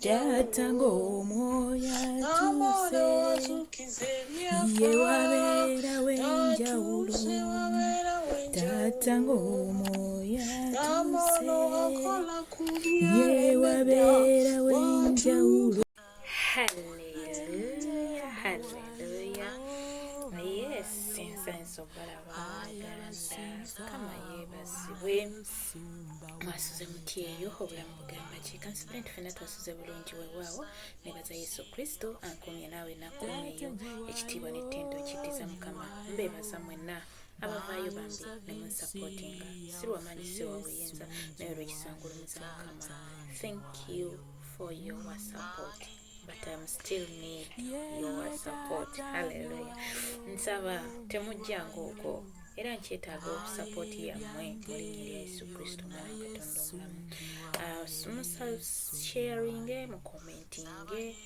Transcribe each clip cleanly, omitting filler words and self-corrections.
Tata ng'omwoyo atuuse, ye wabeera w'enjawulo. Tata ng'omwoyo atuuse, ye wabeera w'enjawulo. Hallelujah, hallelujah. Yes, ensanso balabaganda kama yeebazibwe mwasuze muti eyo obulamu bugamba ki kansipule ntufena twasuze bulungi weewaawo nebaza Yesu Kristo ankumye naawe nakumyeyo ekitiibwa n'ettendo kiddiza Mukama mbeebaza mwenna abavaayo bambi nemunsapootinga si lwamaanyi si wabuyinza naye olw'ekisangulumiza Mukama. Thank you for your support. But I'm still need your support. Hallelujah. Nsaba temujjango okwo era nkyetaaga obusapooti yammwe mu linnya lya Yesu Kristo Mwana wa Katonda omulamu. Sharinge, mukomentinge,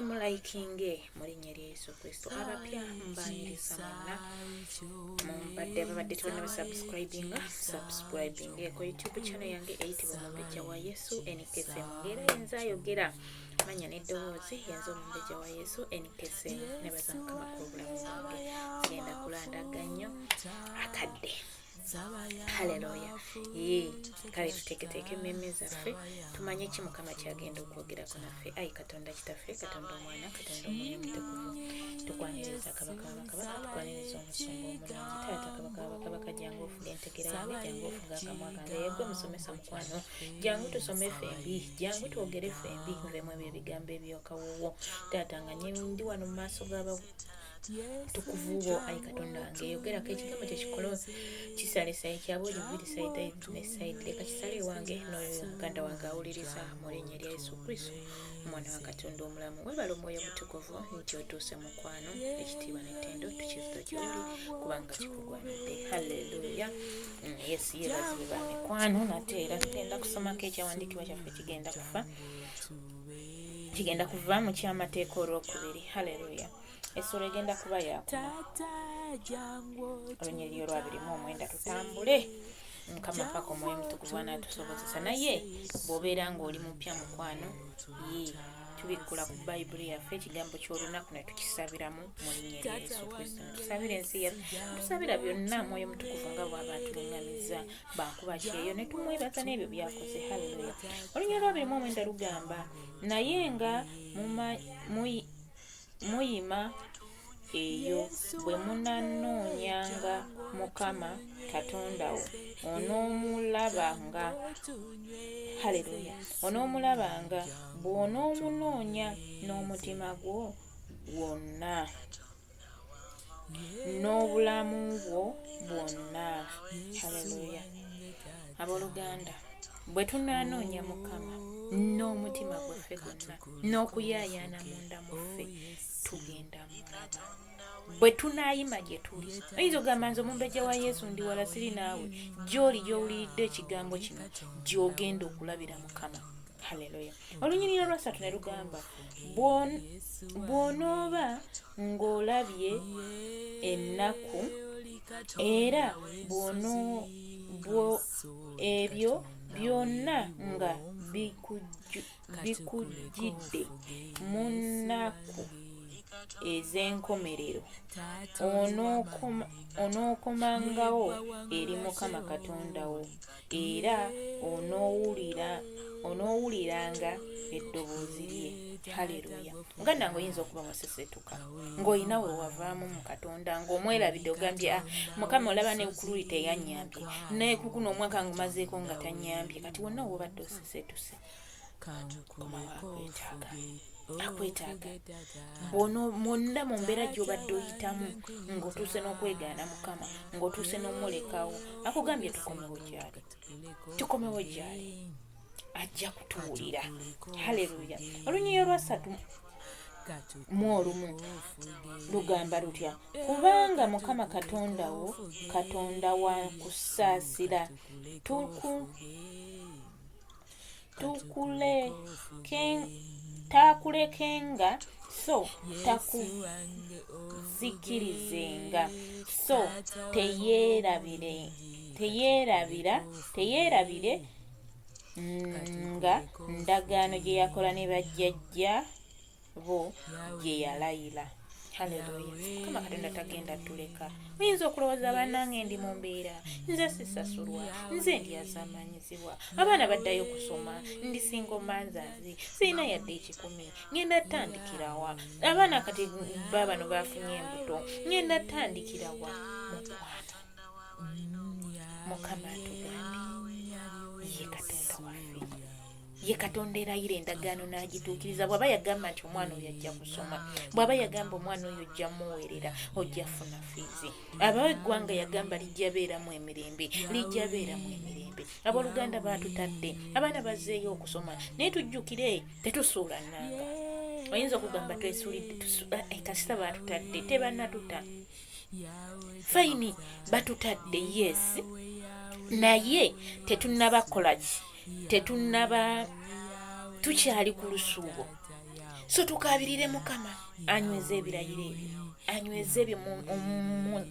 mulikinge mu linnya lya Yesu Kristo. Abapya mbaniriza mwenna babadde subscribing ku YouTube channel yange eyitibwa Omumbejja wa Yesu NKFM ng'era yenza ayogera manya n'eddoboozi yenza Omumbejja wa Yesu NKFM. Nebaza Mukama ku bulamu bwange genda kulandaga nnyo akadde. Haleluya. Kale tuteeketeeke emmeme zaffe tumanye ki Mukama kyagenda okwogerako naffe. Ayi Katonda Kitaffe, Katonda Omwana, Katonda Omwoyo Omutukuvu, tukwaniriza Kabaka w'Abakabaka, tukwaniriza Omusumba omulungi, Taata Kabaka w'Abakabaka, jangu ofuga entegera yange, jangu ofuga akamwa kange, yeegwe musomesa mukwano, jangu tusome ffembi, jangu twogere ffembi, nvemu ebyo ebigambo eby'okawuwo. Taata nga ndi wano mu maaso tukuvu bo, ayi Katonda wange yogerako ekigambo kyekikolo kisale sayi kyaba oli biri sayidi ne sayidi, leka kisale wange n'oyo muganda wange awuliriza mu linnya lya Yesu Kristo Omwana wa Katonda omulamu. Webala Omwoyo Omutukuvu nti otuuse mukwano, ekitiibwa n'ettendo tukizza gy'oli kubanga kikugwanidde. Haleluya. Yesu yeebazibwe ba mikwano. Nate era tugenda kusomako ekyawandiikibwa kyaffe kigenda kuva mu kyamateeka olwokubiri. Haleluya. Essula egenda kuba yakuna olunyiriri olwabirimu 9. Tutambule Mukama paka Omwoyo Omutukuvu anaatusobozesa. Naye bw'obeera ng'oli mupya mukwano, tubikkula ku Bayibuli yaffe ekigambo ky'olunaku ne tukisabiramu mu linnya lya Yesu Kristo. Tusabira ensi yaffe, tusabira byonna Mwoyo Omutukuvu nga bw'aba atuluŋŋamizza bankuba kyeyo ne tumwebaza n'ebyo by'akoze. Haleluya. Olunyiriri olwabirimu 9 lugamba, naye nga muyima eyo bwe munanoonyanga Mukama Katonda wo onoomulabanga. Haleluya. Onoomulabanga bw'onoomunoonya n'omutima gwo gwonna n'obulamu bwo bwonna. Haleluya. Abooluganda, bwe tunaanoonya Mukama n'omutima gwaffe gwonna n'okuyaayaana munda muffe tugenda mulaba. Bwe tunaayima gye tuli, oyinza okugamba nze Omumbejja wa Yesu ndi wala siri naawe, gy'oli gy'owuliridde ekigambo kino gy'ogenda okulabira Mukama. Haleluya. Olunyiriri olwasatu ne lugamba, bw'onooba ng'olabye ennaku era ebyo byonna nga bikujjidde mu nnaku ez'enkomerero, onookomangawo eri Mukama Katonda wo era onoowuliranga eddoboozi lye. Haleluya. Muganda nga oyinza okuba wasesetuka ng'olina we wavaamu mu Katonda ng'omwerabidde ogambye Mukama olaba ne kululi teyannyambye naye kukuno omwaka ngumazeeko nga tannyambye, kati wonna w'obadde osesetuse akwetaaga mwonna mu mbeera gy'obadde oyitamu ng'otuuse n'okwegaana Mukama, ng'otuuse n'omulekawo, akugambye tukomewo gy'ali ajja kutuwulira. Haleluya. Olunyiriri olwasatu mu 1 lugamba lutya, kubanga Mukama Katonda wo Katonda wa kusaasira, taakulekenga so takuzikirizenga so teyeerabire nga ndagaano gye yakola ne bajjajja bo gye yalayira. Haleluya. Mukama Katonda tagenda tuleka. Oyinza okulowooza bannange ndi mu mbeera, nze sisasulwa, nze ndyazaamanyizibwa, abaana baddayo kusoma, ndi single mothers, sirina yadde ekikumi, ngenda tandikirawa, abaana kati baabano bafunye embuto, ngenda tandikirawa. Mukama atugambye ye Katonda waffe, ye Katonda erayira endagaano n'agituukiriza. Bw'aba yagamba nti omwana oyo ajja kusoma, bw'aba yagamba omwana oyo ojja muweerera, ojja funa fiizi, aba eggwanga yagamba lijja beeramu emirembe, lijja beeramu emirembe. Abooluganda baatutadde, abaana bazzeeyo okusoma, naye tujjukire tetusuula nnanga. Oyinza okugamba twesuulidde kasita baatutadde, tebannatuta fayini, batutadde yes, naye tetunnaba kolaki, tetunnaba tukyali ku lusuubo. So tukaabirire Mukama anyweze ebirayiro ebyo, anyweze ebyo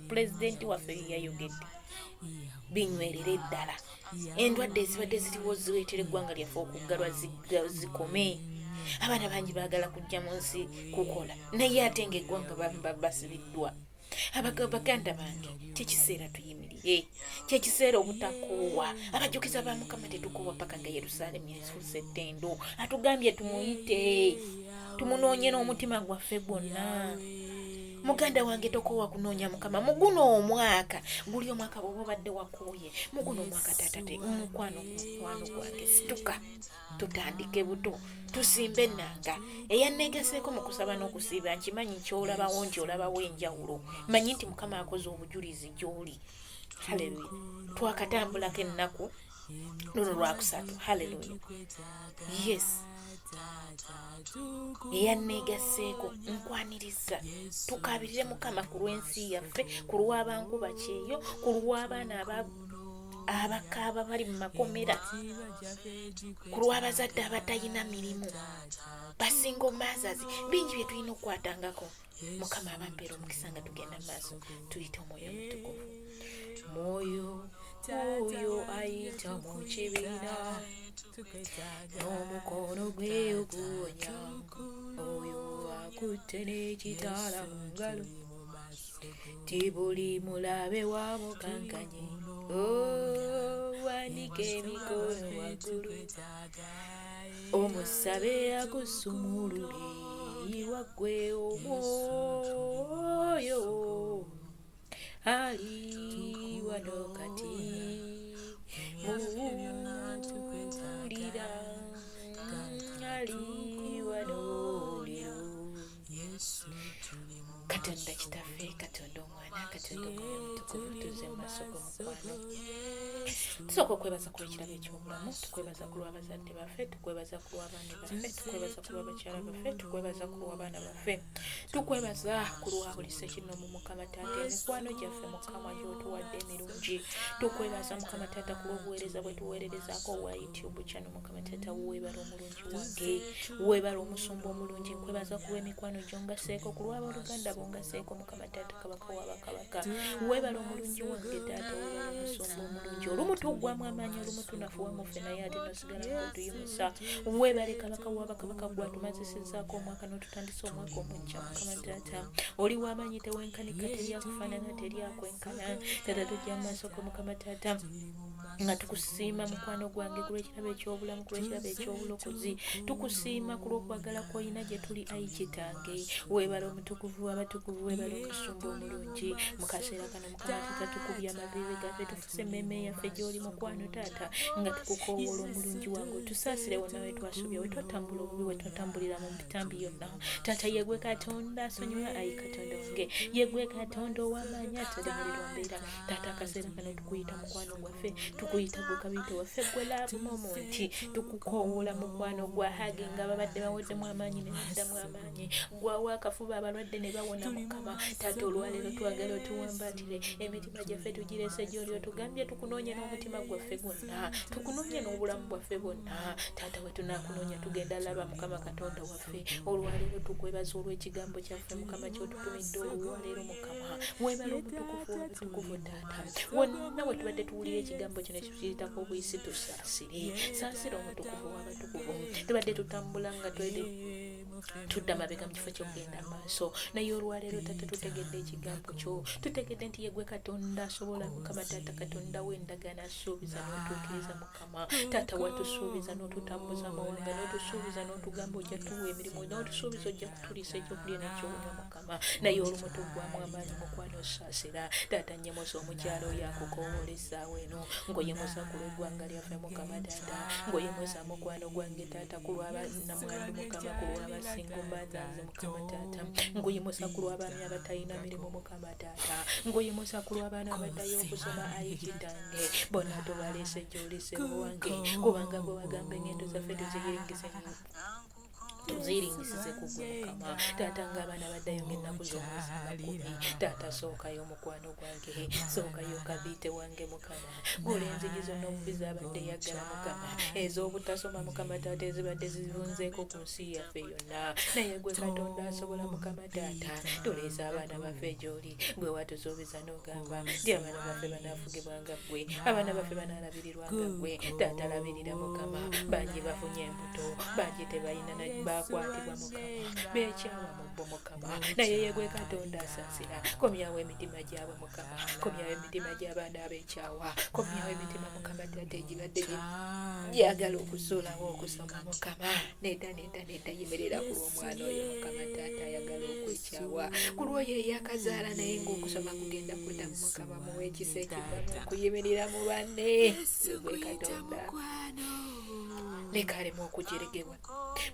pulezidenti waffe yayogedde binywerere ddala. Endwadde ezibadde ziriwo zireetera eggwanga lyaffe okuggalwa zikome. Abaana bangi baagala kujja mu nsi kukola, naye ate ng'eggwanga basibiddwa. Baganda bange, kyekiseera tuyimirire, kyekiseera obutakoowa. Abajjukiza ba Mukama tetukoowa paka nga Yerusaalemu efuuse ettendo. Atugambye tumuyite, tumunoonye n'omutima gwaffe gwonna. Muganda wange tokoowa kunoonya Mukama mu guno omwaka. Buli omwaka bw'oba obadde wakooye, mu guno omwaka tatate mukwano gwange situka tutandike buto, tusimbe ennanga. Eyanneegaseeko mu kusaba n'okusiiba nkimanyi ky'olabawo nti olabawo enjawulo. Manyi nti Mukama akoze obujulizi gy'oli. Haleluya. Twakatambulako ennaku luno lwakusatu. Haleluya. Yes. Eyanneegaseeko nkwaniriza tukaabirire Mukama ku lw'ensi yaffe, ku lw'abankuba kyeyo, ku lw'abaana abakaaba bali mu makomera, ku lw'abazadde abatalina mirimu, basingle mothers, bingi bye tulina okukwatangako. Mukama abampeera omukisa nga tugenda mu maaso, tuyite omwoyo omutukuvu. Mwoyo oyo ayita mu kibiina, n'omukono gwe oguwonya, oyo akutte n'ekitaala mu ngalo, ti buli mulabe wamukankanye, wanike emikono waggulu, omusabe agusumulule, waggwe omwoyo ali wano kati muwulira, ali wano leero. Katonda kitaffe, Katonda omwana, Katonda omwoyo omutukuvu, tuze mu maaso g'omukwano. Tusooka okwebaza ku lw'ekirabo eky'obulamu, tukwebaza ku lw'abazadde baffe, tukwebaza ku lw'abaana baffe, tukwebaza ku lw'abakyala baffe, tukwebaza ku lw'abaana baffe, tukwebaza ku lwa buli ssekinomu Mukama Taata, emikwano gyaffe Mukama gy'otuwadde emirungi. Tukwebaza Mukama Taata ku lw'obuweereza bwe tuweererezaako obwa YouTube channel. Mukama Taata weebala omulungi wange, weebala omusumba omulungi. Nkwebaza ku lw'emikwano gy'ongaseeko, ku lw'abooluganda bongaseeko Mukama Taata kabaka w'abakabaka. Weebala omulungi wange Taata, weebala omusumba omulungi. Olumu tuggwamu amaanyi, olumu tunafuwamu ffe, naye ate nosigala ng'otuyimusa. Weebale kabaka w'abakabaka gw'atumazisizzaako omwaka n'otutandisa omwaka omuggya. Mukama Taata oli w'amaanyi, tewenkanika, teryakufaanana, teryakwenkana. Taata tujja mu maaso go Mukama Taata nga tukusiima mukwano gwange ku lw'ekirabo eky'obulamu, ku lw'ekirabo eky'obulokozi. Tukusiima ku lw'okwagala kw'olina gye tuli, ayi Kitange. Weebala omutukuvu w'abatukuvu, weebala omusumba omulungi. Mu kaseera kano Mukama Taata tukubye amaviivi gaffe, tufuse emmeeme yaffe gy'oli mukwano Taata, nga tukukoowoola omulungi wange. Otusaasire wonna we twasubya, we twatambula obubi, we twatambulira mu mitambi yonna. Taata ye gwe Katonda asonyiwa, ayi Katonda wange, ye gwe Katonda ow'amaanyi atalemererwa mbeera. Taata akaseera kano tukuyita mukwano gwaffe, tukuyita gwe Kabiito waffe, gwe Love Moment, tukukoowoola mukwano gwa Hagi nga babadde baweddemu amaanyi ne baddamu amaanyi, gwawa akafuba abalwadde ne bawona Mukama Taata. Olwaleero twagala otuwambaatire, emitima gyaffe tugirese gy'oli, otugambye tukunoonye n'omutima n'omutima gwaffe gwonna, tukunoonya n'obulamu bwaffe bwonna. Taata we tunaakunoonya tugenda laba Mukama Katonda waffe. Olwaleero tukwebaza olw'ekigambo kyaffe Mukama ky'otutumidde olwaleero Mukama. Weebale obutukuvu Taata. Wonna we tubadde tuwulira ekigambo kino ekiyitako obuyisi tusaasire. Saasira omutukuvu w'abatukuvu. Tubadde tutambula nga tudda mabega mu kifo ky'okugenda maaso. Naye olwaleero Taata tutegedde ekigambo kyo. Tutegedde nti ye gwe Katonda asobola Mukama Taata Katonda w'endagaano asuubiza n'otuukiriza Mukama. Taata watusuubiza n'otutambuza amawanga, n'otusuubiza n'otugamba ojja tuwa emirimu, n'otusuubiza ojja kutuliisa ekyokulya n'ekyokunywa Mukama. Naye olumu tuggwaamu amaanyi mukwano osaasira. Taata nnyemusa omukyala oyo akukoowola essaawa eno, ng'oyemusa ku lw'eggwanga lyaffe Mukama Taata, ng'oyemusa mukwano gwange Taata ku lw'abannamwandu Mukama, ku lw'abasinga mbanzanze Mukama Taata, ng'oyemusa ku lw'abaami abatalina mirimu Mukama Taata, ng'oyemusa ku lw'abaana abaddayo okusoma ayi Kitange, bonna tobaleese gy'olise wange, kubanga gwe wagamba engendo zaffe tuziringisize ku gwe Mukama. Taata ng'abaana baddayo ng'ennaku z'omwezi nga 10. Taata sookayo mukwano gwange, sookayo kabiite wange Mukama. Gula enzigi zonna obubi zabadde yaggala Mukama, ez'obutasoma Mukama Taata ezibadde zibunzeeko ku nsi yaffe yonna. Naye gwe Katonda asobola Mukama Taata, tuleese abaana baffe gy'oli, gwe watusuubiza n'ogamba nti abaana baffe banaafugibwanga ggwe, abaana baffe banaalabirirwanga ggwe. Taata labirira Mukama, bangi bafunye embuto, bangi tebalina bakwatibwa Mukama, beekyawa mu bo Mukama. Naye ye gwe Katonda asaasira. Komyawo emitima gyabwe Mukama, komyawo emitima gy'abaana abeekyawa, komyawo emitima Mukama Taata egibadde gyagala okusuulawo okusoma Mukama. Nedda yemerera ku lw'omwana oyo Mukama Taata ayagala okwekyawa, ku lw'oyo eyakazaala naye ng'okusoma kugenda kuddamu Mukama. Muwe ekisa ekivamu okuyimirira mu banne. Gwe Katonda leka aleme okujeregebwa,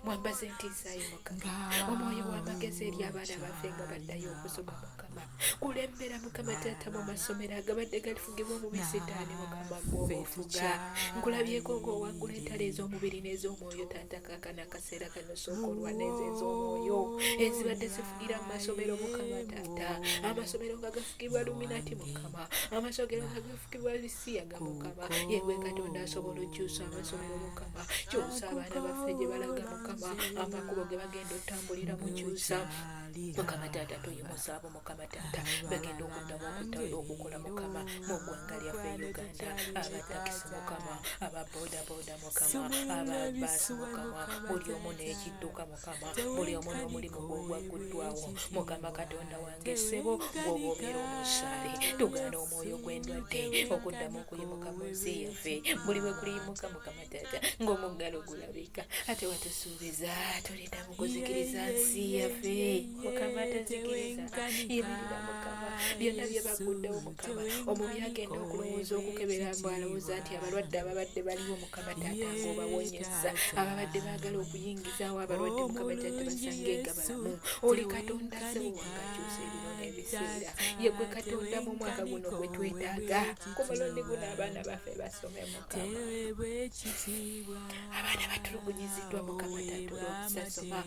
mwambaze entiisaayo Mukama, omwoyo w'amagezi eri abaana baffe nga baddayo okusoma Mukama. Kulembera Mukama Taata mu masomero agabadde galifugibwa omubisi Taata Mukama gw'obufuga. Nkulabyeko ng'owangula entalo ez'omubiri n'ez'omwoyo Taata kaakano akaseera kano sooka olwaneezo ez'omwoyo ezibadde zifugira mu masomero Mukama Taata, amasomero nga gafugibwa Luminati Mukama, amasomero nga gafugibwa Lisiyaga Mukama. Ye gwe Katonda asobola okyusa amasomero Mukama, kyusa abaana baffe gye balaga Mukama, amakubo ge bagenda otambulira mu kyusa Mukama Taata. Toyimusa abo Mukama Taata bagenda okuddamu okukola Mukama mu ggwanga lyaffe Uganda, abatakisi Mukama, ababoodaboda Mukama, ababaasi Mukama, buli omu n'ekidduka Mukama, buli omu n'omulimu gw'ogwagguddwawo Mukama Katonda wange ssebo gw'oboogera omusaale. Tugaana omwoyo gw'endwadde okuddamu okuyimuka mu nsi yaffe, buli we kuliyimuka Mukama Taata ng'omuggalo gulabika. Ate watusuubiza toliddamu kuzikiriza nsi yaffe Mukama, tazikiriza, yimirira Mukama. Byonna bye baguddewo Mukama, omubi agenda okulowooza okukebera bw'alowooza nti abalwadde ababadde baliwo Mukama Taata ng'obawonyezza, ababadde baagala okuyingizaawo abalwadde Mukama Taata basange nga balamu. Oli Katonda ssebo wange akyusa ebiro n'ebiseera. Ye gwe Katonda mu mwaka guno gwe twetaaga, ku mulundi guno abaana baffe basome Mukama. Abaana batulugunyiziddwa Mukama Taata olw'okusasoma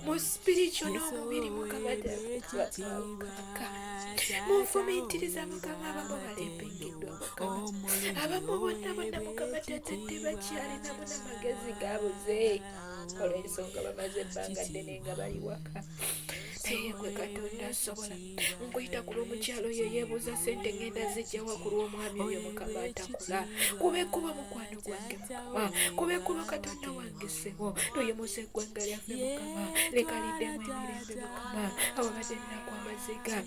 mu spiritual n'omubiri Mukama Taata, munfumiitiriza Mukama. Abamu balembengeddwa Mukama, abamu bonna Mukama Taata tebakyalinamu n'amagezi gaabuze olw'ensonga bamaze ebbanga ddene nga bali waka. Naye gwe Katonda asobola. Nkuyita ku lw'omukyalo oyo yeebuuza ssente ngenda zijjawa ku lw'omwami oyo Mukama atakula. Kubekuba mukwano gwange Mukama, kubekuba Katonda wange ssebo. Toyimusa eggwanga lyaffe Mukama, leka liddemu emirembe Mukama, awabadde nnaku amaziga.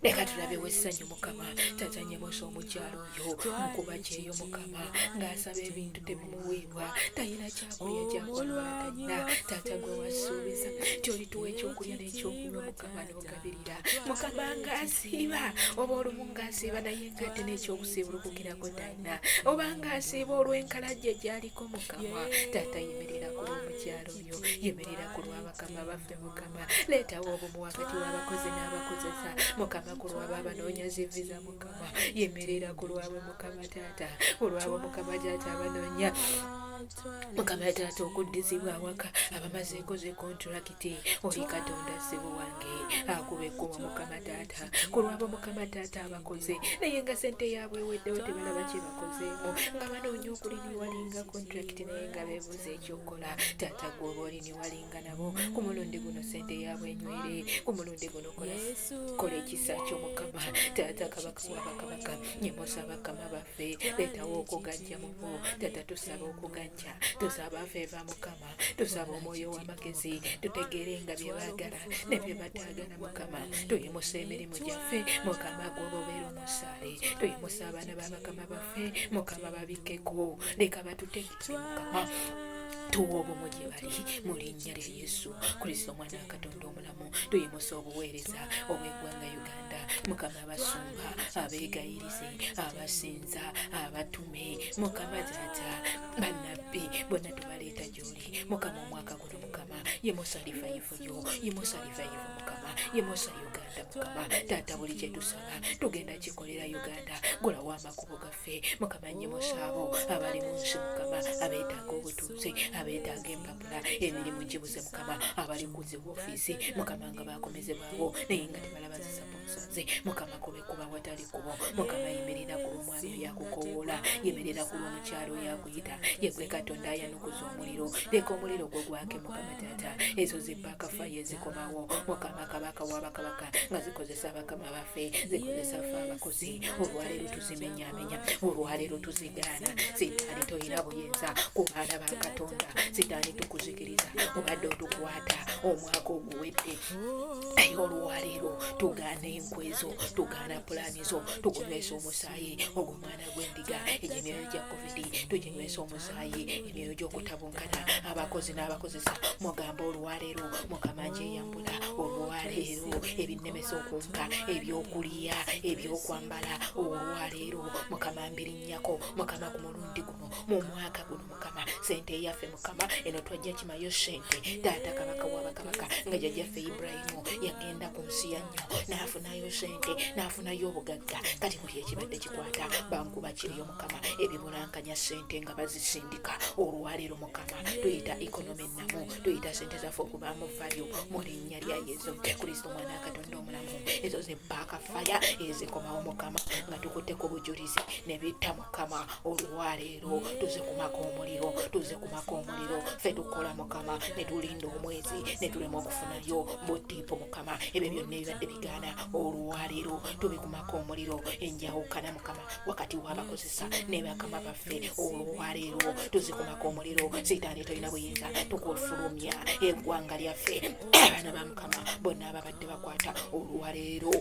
Leka tulabewo essanyu Mukama. Taata nnyemusa omukyalo oyo nkuba kyeyo Mukama, ng'asaba ebintu tebimuweebwa, talina kyakulya kyakwala talina. Taata gwe wasuubiza nti olituwa ekyokulya n'ekyokunywa Mukama n'ogabirira Mukama ng'asiiba, oba olumu ng'asiiba naye ng'ate n'ekyokusiibulukukirako talina, oba ng'asiiba olw'enkalajje gy'aliko Mukama. Taata yemerera ku lw'omukyalo oyo, yemerera ku lw'abakama baffe Mukama. Leetawo obumu wakati w'abakozi n'abakozesa Mukama, ku lw'abo abanoonya ziviza Mukama. Yemerera ku lwabwe Mukama Taata, ku lwabo Mukama Taata abanoonya Mukama taata okuddizibwa awaka abamazeeko ze kontulakiti oli Katonda ssebo wange akuba ekkubo Mukama taata ku lwabo Mukama taata abakoze naye nga ssente yaabwe eweddewo tebalaba kye bakozeemu nga banoonya okuliniwalinga kontulakiti naye nga beebuuza ekyokukola taata gwoba oliniwalinga nabo ku mulundi guno ssente yaabwe enywere ku mulundi guno kola ekisa kyo Mukama taata kabaka wabakabaka nyemosa bakama baffe leetawo okugajja mu bo taata tusaba okugajja tusaba feeva Mukama tusaba omwoyo w'amagezi tutegeere nga bye baagala ne bye bataagala Mukama tuyimusa emirimu gyaffe Mukama gwoba obeera omusaale tuyimusa abaana b'abakama baffe Mukama babikkeko leka batutegeke Mukama tuwa obumu gye bali mu linnya lya Yesu Kristo omwana wa Katonda omulamu tuyimusa obuweereza obw'eggwanga Uganda Mukama abasumba abeegayirize abasinza abatume Mukama taata bannabbi bonna tubaleeta gy'oli Mukama omwaka guno Mukama yimusa lifayifu yo yimusa lifayifu Mukama yimusa Uganda Mukama taata buli kye tusaba tugenda kikolera Uganda gulawo amakubo gaffe Mukama nyimusa abo abali mu nsi Mukama abeetaaga obutuuze abeetaaga empapula emirimu gibuze Mukama abali ku zi woofiisi Mukama nga bakomezebwabo naye nga tebalaba zisaponsaze Mukama kubekuba watali kubo Mukama yimirira ku lw'omwami yakukowoola yimirira ku lw'omukyalo yakuyita yegwe Katonda ayanukuza omuliro leka omuliro gwo gwake Mukama taata ezo zibbakafayo ezikomawo Mukama kabaka w'abakabaka nga zikozesa abakama baffe zikozesa ffe abakozi olwaleero tuzimenyaamenya olwaleero tuzigaana sitaani toyina buyinza ku baana ba Katonda sitaani tukuzikiriza obadde otukwata omwaka oguwedde aye olwaleero tugaana enkwezo tugaana pulaani zo tukunywesa omusaayi ogw'omwana gw'endiga egy'emyoyo gya covid tuginywesa omusaayi emyoyo gy'okutabunkana abakozi n'abakozesa mugamba olwaleero Mukama ngyeyambula olwaleero ebinnemesa okunka ebyokulya ebyokwambala olwaleero Mukama mbirinnyako Mukama ku mulundi guno mu mwaka guno Mukama sente yaffe Mukama eno twajja kimayo sente taata kabaka w'abakabaka nga jjajjaffe Ibrahimu yagenda ku nsi ya nnyo n'afunayo sente n'afunayo obugagga kati buli ekibadde kikwata bankuba kiriyo Mukama ebibulankanya sente nga bazisindika olwaleero Mukama tuyita ikonomi ennamu tuyita sente zaffe okubaamu valyo mu linnya lya Yesu Kristo omwana wa Katonda omulamu ezo zibbaaka faya ezikomawo Mukama nga tukutteko obujulizi ne bitta Mukama olwaleero tuzikumako omuliro ffe tukola Mukama ne tulinda omwezi ne tulema okufunayo butiipo Mukama ebyo byonna ebibadde bigaana olwaleero tubikumako omuliro enjawukana Mukama wakati w'abakozesa ne bakama baffe olwaleero tuzikumako omuliro sitaani tolina buyinza tukufulumya eggwanga lyaffe abaana ba Mukama bonna ababadde bakwata olwaleero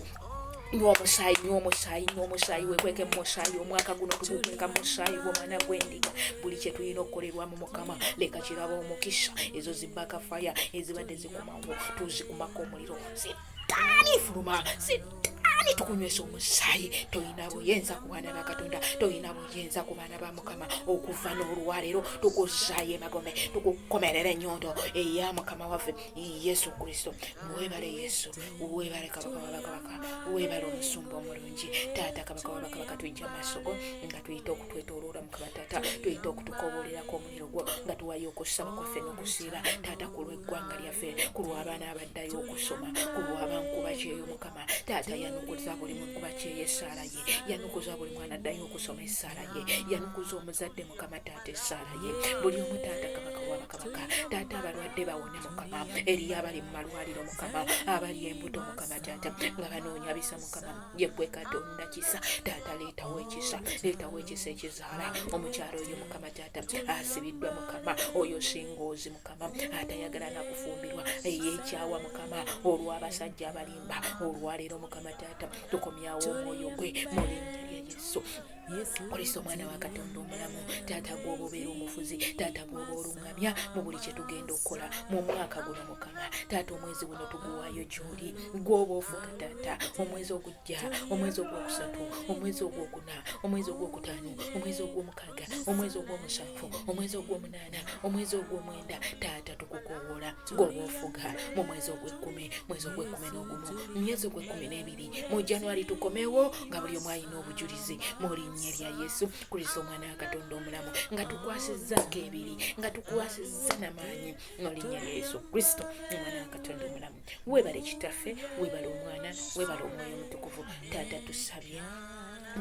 n'omusaayi wekweke musaayi omwaka guno tugukweka musaayi gw'omwana gw'endiga buli kye tulina okukolerwamu Mukama leka kiraba omukisa ezo zibbaka faya ezibadde zikumawo tuzikumako omuliro sitaani fuluma sitaani tukunywesa omusaayi tolina buyinza ku baana ba Katonda tolina buyinza ku baana ba Mukama okuva n'olwaleero tukuzaayo emagome tukukomerera ennyondo eya Mukama waffe Yesu Kristo webale Yesu webale kabaka w'abakabaka webale omusumba omulungi taata kabaka w'abakabaka tujja maasogo nga tuyita okutwetooloola Mukama taata tuyita okutukoobolerako omuliro gwo nga tuwayo okusaba kwaffe n'okusiiba taata ku lw'eggwanga lyaffe ku lw'abaana abaddayo okusoma ku lw'abankuba kyeyo Mukama taata yanukuza buli munkuba kyeyo essaala ye yanukuza buli mwana addayo okusoma essaala ye yanukuza omuzadde Mukama taata essaala ye buli omu taata kabaka w'abakabaka taata abalwadde bawone Mukama eriyo abali mu malwaliro Mukama abali embuto Mukama taata nga banoonya bisa Mukama yeggwe Katonda kisa taata leetawo ekisa ekizaala omukyalo oyo Mukama taata asibiddwa Mukama oyo singoozi Mukama atayagala nakufumbirwa eyeekyawa Mukama olw'abasajja abalimba olwaleero Mukama taata tukomyawo omwoyo gwe mu linnya lya Yesu Kristo omwana wa Katonda omulamu taata gwoba obeera omufuzi taata gwoba oluŋŋamya mu buli kye tugenda okukola mu mwaka guno Mukama taata omwezi guno tuguwaayo gy'oli gwoba ofuga taata omwezi ogujja omwezi ogwokusatu omwezi ogwokuna omwezi ogwokutaano omwezi ogwomukaaga omwezi ogwomusanvu omwezi ogwomunaana omwezi ogwomwenda taata tukukowoola gwoba ofuga mu mwezi ogw'ekkumi mwezi ogw'ekkumi n'ogumu myezi ogw'ekkumi n'ebiri mu January tukomewo nga buli omu alina obujulizi mu linnya linnya lya Yesu Kristo omwana wa Katonda omulamu nga tukwasizzaako ebiri nga tukwasizza n'amaanyi mu linnya lya Yesu Kristo omwana wa Katonda omulamu. Weebale kitaffe, weebale omwana, weebale omwoyo omutukuvu. Taata tusabye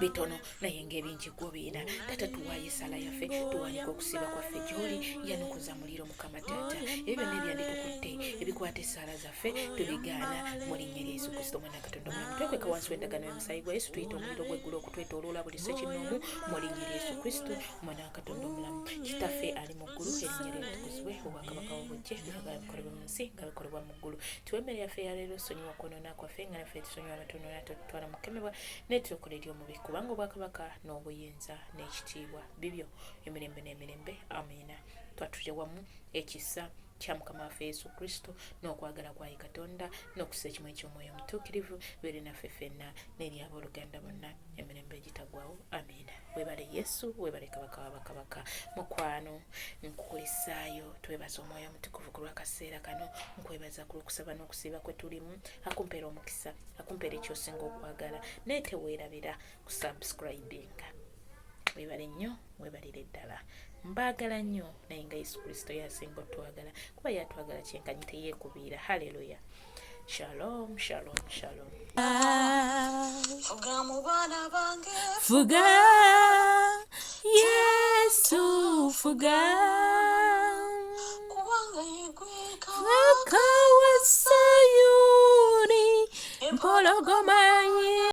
bitono naye ng'ebingi gw'obiina. Taata tuwaayo essala yaffe, tuwaanika okusiiba kwaffe gy'oli, yanukuza muliro Mukama Taata. Ebyo byonna ebyanditukutte ebikwata essaala zaffe tubigaana mu linnya lya Yesu Kristo omwana wa Katonda omulamu. Twekweka wansi w'endagaano y'omusaayi gwa Yesu, tuyita omuliro gw'eggulu okutwetooloola buli ssekinnoomu mu linnya lya Yesu Kristo omwana wa Katonda omulamu. Kitaffe ali mu ggulu, erinnya lye litukuzibwe, obwakabaka bwo bujje, ebyagala bikolebwe mu nsi nga bikolebwa mu ggulu. Tuwe emmere yaffe ya leero, sonyiwa okwonoona kwaffe nga naffe tusonyiwa abatuunoona, totutwala mu kukemebwa, naye tulokole eri omubi, kubanga obwakabaka n'obuyinza n'ekitiibwa bibyo emirembe n'emirembe. Amiina. Twatulye wamu ekisa kya Mukama waffe Yesu Kristo n'okwagala kwa Katonda n'okussa ekimu eky'omwoyo omutuukirivu beere naffe ffenna n'eri abooluganda bonna emirembe egitagwawo. Amiina. Weebale Yesu, weebale kabaka w'abakabaka. Mukwano nkukulisaayo, twebaza omwoyo omutukuvu ku lw'akaseera kano, nkwebaza ku lw'okusaba n'okusiiba kwe tulimu. Akumpeera omukisa, akumpeera ekyosinga okwagala, naye teweerabira kusubscribinga. Weebale nnyo, weebalire ddala. Mbaagala nnyo naye nga Yesu Kristo yasinga otwagala kuba yatwagala kyenkanyi teyeekubiira. Haleluya. Shalom, shalom, shalom. Fuga Yesu, fuga Waka wa Sayuni, empologoma